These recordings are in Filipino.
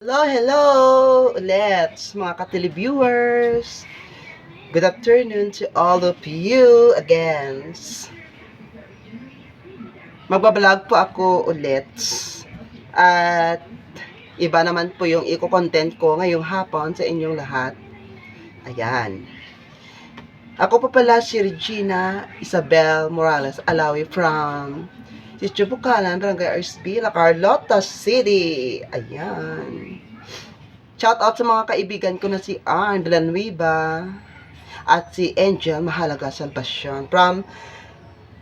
Hello, hello ulit mga ka-televiewers. Good afternoon to all of you again. Magbablog po ako ulit. At iba naman po yung i-content ko ngayong hapon sa inyong lahat. Ayan. Ako po pala si Regina Isabel Morales Alawi from Sitio Bukalan, Barangay RSB, La Carlota City. Ayan. Shout out sa mga kaibigan ko na si Arn Villanueva at si Angel Mahalaga Salvacion from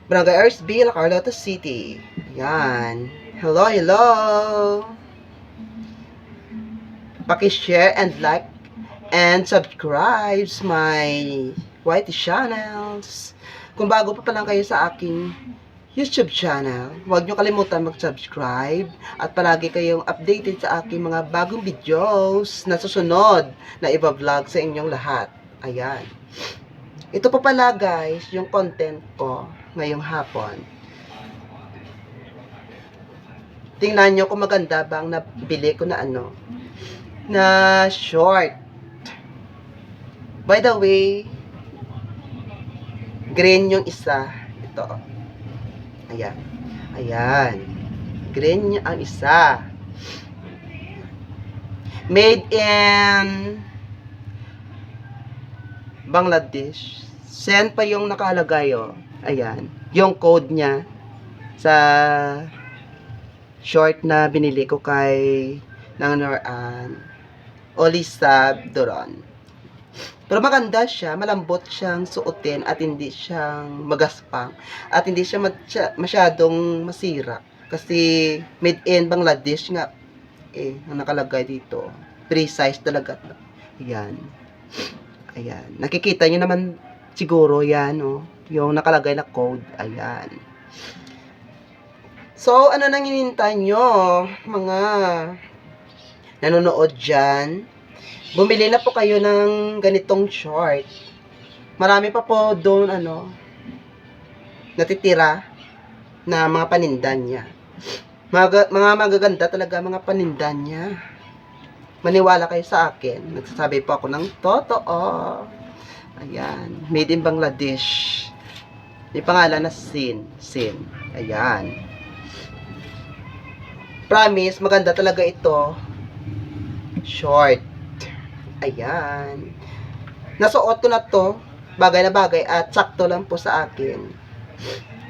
Barangay RSB, La Carlota City. Ayan. Hello, hello. Paki-share and like and subscribe my YT channels. Kung bago pa lang kayo sa aking YouTube channel, huwag nyo kalimutan mag-subscribe at palagi kayong updated sa aking mga bagong videos na susunod na iba-vlog sa inyong lahat. Ayan. Ito pa pala guys, yung content ko ngayong hapon. Tingnan nyo kung maganda bang nabili ko na na short. By the way, green yung isa. Ito. Ayan. Ayan. Green ang isa. Made in Bangladesh. Send pa yung nakalagay, oh. Ayan. Yung code niya sa short na binili ko kay Olisab Doron. Pero maganda siya, malambot siyang suotin at hindi siyang magaspang at hindi siya masyadong masira kasi made in Bangladesh nga ang nakalagay dito. Free size talaga. Ayan. Ayan. Nakikita niyo naman siguro yan, oh, yung nakalagay na code. Ayan. So, ano nang hinihintay nyo, mga nanonood dyan? Bumili na po kayo ng ganitong short. Marami pa po doon, natitira na mga panindan niya. Mga magaganda talaga mga panindan niya. Maniwala kayo sa akin. Nagsasabi po ako ng totoo. Ayan. Made in Bangladesh. May pangalan na Sin. Ayan. Promise, maganda talaga ito. Short. Ayan. Nasuot ko na to. Bagay na bagay at sakto lang po sa akin.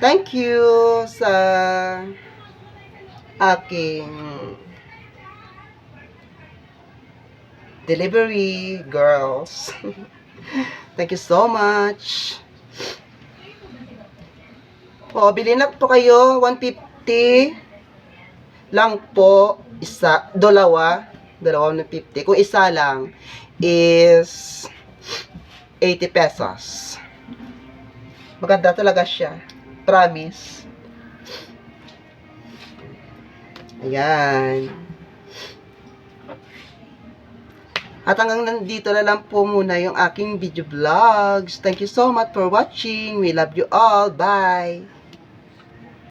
Thank you sa aking delivery girls. Thank you so much. O, bilhin na po kayo. 150 lang po. Isa, dalawa 150. Kung isa lang is 80 pesos. Maganda talaga siya. Promise. Ayan. At hanggang nandito na lang po muna yung aking video vlogs. Thank you so much for watching. We love you all. Bye!